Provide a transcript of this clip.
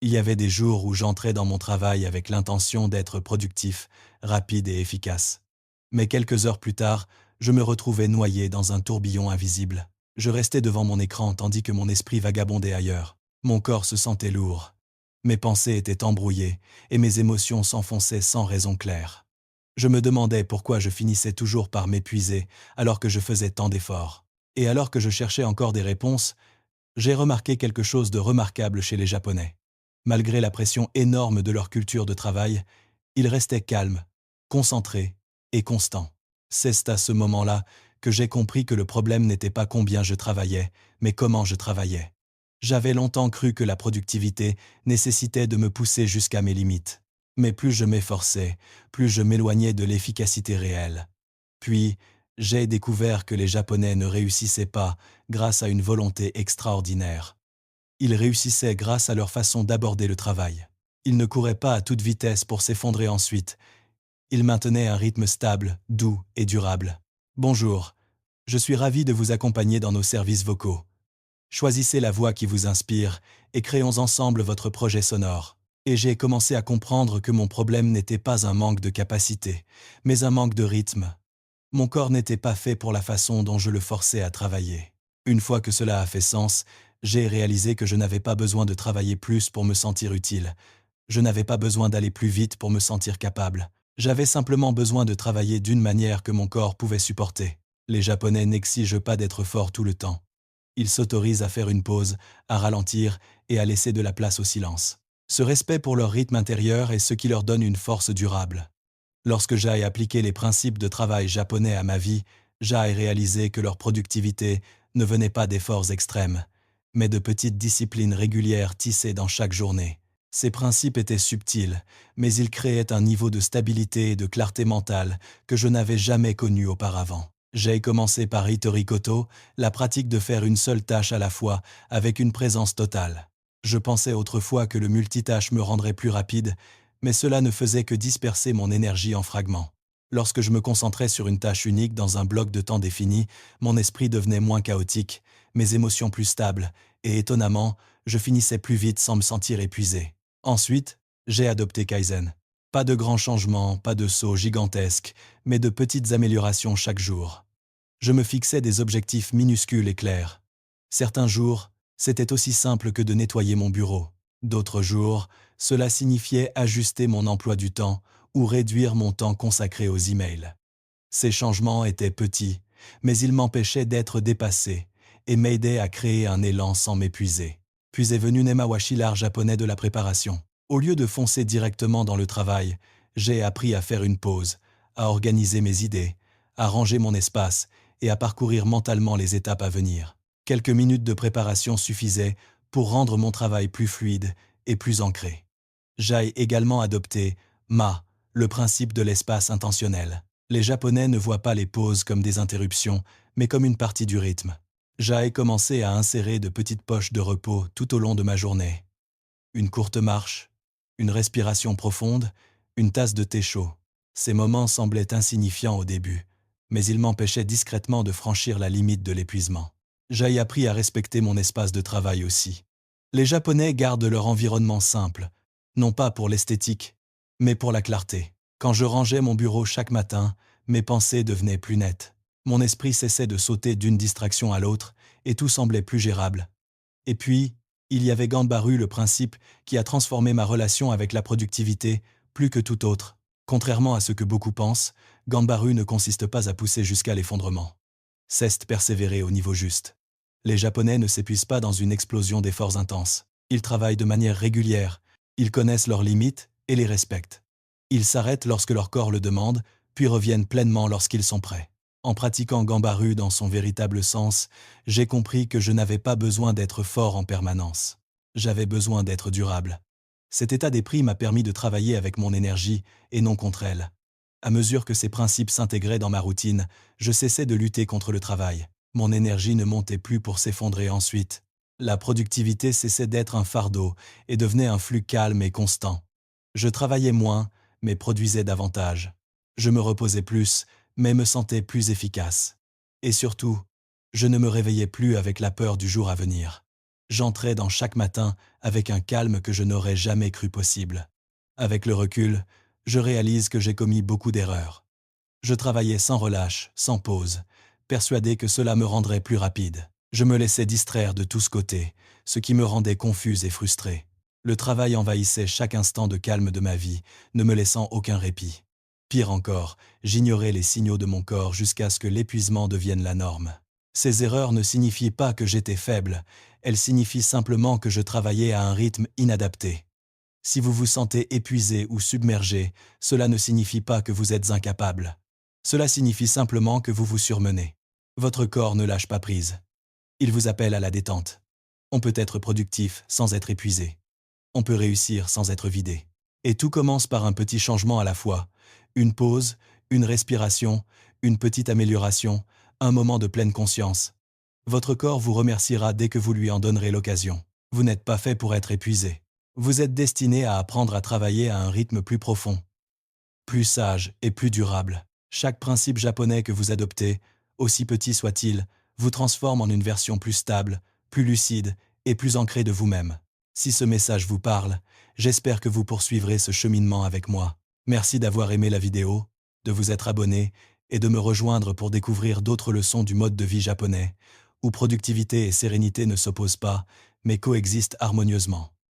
Il y avait des jours où j'entrais dans mon travail avec l'intention d'être productif, rapide et efficace. Mais quelques heures plus tard, je me retrouvais noyé dans un tourbillon invisible. Je restais devant mon écran tandis que mon esprit vagabondait ailleurs. Mon corps se sentait lourd. Mes pensées étaient embrouillées et mes émotions s'enfonçaient sans raison claire. Je me demandais pourquoi je finissais toujours par m'épuiser alors que je faisais tant d'efforts. Et alors que je cherchais encore des réponses, j'ai remarqué quelque chose de remarquable chez les Japonais. Malgré la pression énorme de leur culture de travail, ils restaient calmes, concentrés et constants. C'est à ce moment-là que j'ai compris que le problème n'était pas combien je travaillais, mais comment je travaillais. J'avais longtemps cru que la productivité nécessitait de me pousser jusqu'à mes limites. Mais plus je m'efforçais, plus je m'éloignais de l'efficacité réelle. Puis, j'ai découvert que les Japonais ne réussissaient pas grâce à une volonté extraordinaire. Ils réussissaient grâce à leur façon d'aborder le travail. Ils ne couraient pas à toute vitesse pour s'effondrer ensuite. Ils maintenaient un rythme stable, doux et durable. Bonjour, je suis ravi de vous accompagner dans nos services vocaux. Choisissez la voix qui vous inspire et créons ensemble votre projet sonore. Et j'ai commencé à comprendre que mon problème n'était pas un manque de capacité, mais un manque de rythme. Mon corps n'était pas fait pour la façon dont je le forçais à travailler. Une fois que cela a fait sens, j'ai réalisé que je n'avais pas besoin de travailler plus pour me sentir utile. Je n'avais pas besoin d'aller plus vite pour me sentir capable. J'avais simplement besoin de travailler d'une manière que mon corps pouvait supporter. Les Japonais n'exigent pas d'être forts tout le temps. Ils s'autorisent à faire une pause, à ralentir et à laisser de la place au silence. Ce respect pour leur rythme intérieur est ce qui leur donne une force durable. Lorsque j'ai appliqué les principes de travail japonais à ma vie, j'ai réalisé que leur productivité ne venait pas d'efforts extrêmes, mais de petites disciplines régulières tissées dans chaque journée. Ces principes étaient subtils, mais ils créaient un niveau de stabilité et de clarté mentale que je n'avais jamais connu auparavant. J'ai commencé par Hitori Koto, la pratique de faire une seule tâche à la fois, avec une présence totale. Je pensais autrefois que le multitâche me rendrait plus rapide, mais cela ne faisait que disperser mon énergie en fragments. Lorsque je me concentrais sur une tâche unique dans un bloc de temps défini, mon esprit devenait moins chaotique, mes émotions plus stables, et étonnamment, je finissais plus vite sans me sentir épuisé. Ensuite, j'ai adopté Kaizen. Pas de grands changements, pas de sauts gigantesques, mais de petites améliorations chaque jour. Je me fixais des objectifs minuscules et clairs. Certains jours, c'était aussi simple que de nettoyer mon bureau. D'autres jours, cela signifiait ajuster mon emploi du temps ou réduire mon temps consacré aux emails. Ces changements étaient petits, mais ils m'empêchaient d'être dépassé et m'aidaient à créer un élan sans m'épuiser. Puis est venu Nemawashi, l'art japonais de la préparation. Au lieu de foncer directement dans le travail, j'ai appris à faire une pause, à organiser mes idées, à ranger mon espace et à parcourir mentalement les étapes à venir. Quelques minutes de préparation suffisaient pour rendre mon travail plus fluide et plus ancré. J'ai également adopté le principe de l'espace intentionnel. Les Japonais ne voient pas les pauses comme des interruptions, mais comme une partie du rythme. J'ai commencé à insérer de petites poches de repos tout au long de ma journée. Une courte marche, une respiration profonde, une tasse de thé chaud. Ces moments semblaient insignifiants au début, mais ils m'empêchaient discrètement de franchir la limite de l'épuisement. J'ai appris à respecter mon espace de travail aussi. Les Japonais gardent leur environnement simple, non pas pour l'esthétique, mais pour la clarté. Quand je rangeais mon bureau chaque matin, mes pensées devenaient plus nettes. Mon esprit cessait de sauter d'une distraction à l'autre et tout semblait plus gérable. Et puis, il y avait Ganbaru, le principe qui a transformé ma relation avec la productivité plus que tout autre. Contrairement à ce que beaucoup pensent, Ganbaru ne consiste pas à pousser jusqu'à l'effondrement. C'est persévérer au niveau juste. Les Japonais ne s'épuisent pas dans une explosion d'efforts intenses. Ils travaillent de manière régulière, ils connaissent leurs limites et les respectent. Ils s'arrêtent lorsque leur corps le demande, puis reviennent pleinement lorsqu'ils sont prêts. En pratiquant Ganbaru dans son véritable sens, j'ai compris que je n'avais pas besoin d'être fort en permanence. J'avais besoin d'être durable. Cet état d'esprit m'a permis de travailler avec mon énergie et non contre elle. À mesure que ces principes s'intégraient dans ma routine, je cessais de lutter contre le travail. Mon énergie ne montait plus pour s'effondrer ensuite. La productivité cessait d'être un fardeau et devenait un flux calme et constant. Je travaillais moins, mais produisais davantage. Je me reposais plus, mais me sentais plus efficace. Et surtout, je ne me réveillais plus avec la peur du jour à venir. J'entrais dans chaque matin avec un calme que je n'aurais jamais cru possible. Avec le recul, je réalise que j'ai commis beaucoup d'erreurs. Je travaillais sans relâche, sans pause, persuadé que cela me rendrait plus rapide. Je me laissais distraire de tous côtés, ce qui me rendait confus et frustré. Le travail envahissait chaque instant de calme de ma vie, ne me laissant aucun répit. Pire encore, j'ignorais les signaux de mon corps jusqu'à ce que l'épuisement devienne la norme. Ces erreurs ne signifient pas que j'étais faible, elles signifient simplement que je travaillais à un rythme inadapté. Si vous vous sentez épuisé ou submergé, cela ne signifie pas que vous êtes incapable. Cela signifie simplement que vous vous surmenez. Votre corps ne lâche pas prise. Il vous appelle à la détente. On peut être productif sans être épuisé. On peut réussir sans être vidé. Et tout commence par un petit changement à la fois. Une pause, une respiration, une petite amélioration, un moment de pleine conscience. Votre corps vous remerciera dès que vous lui en donnerez l'occasion. Vous n'êtes pas fait pour être épuisé. Vous êtes destiné à apprendre à travailler à un rythme plus profond, plus sage et plus durable. Chaque principe japonais que vous adoptez, aussi petit soit-il, vous transforme en une version plus stable, plus lucide et plus ancrée de vous-même. Si ce message vous parle, j'espère que vous poursuivrez ce cheminement avec moi. Merci d'avoir aimé la vidéo, de vous être abonné et de me rejoindre pour découvrir d'autres leçons du mode de vie japonais, où productivité et sérénité ne s'opposent pas, mais coexistent harmonieusement.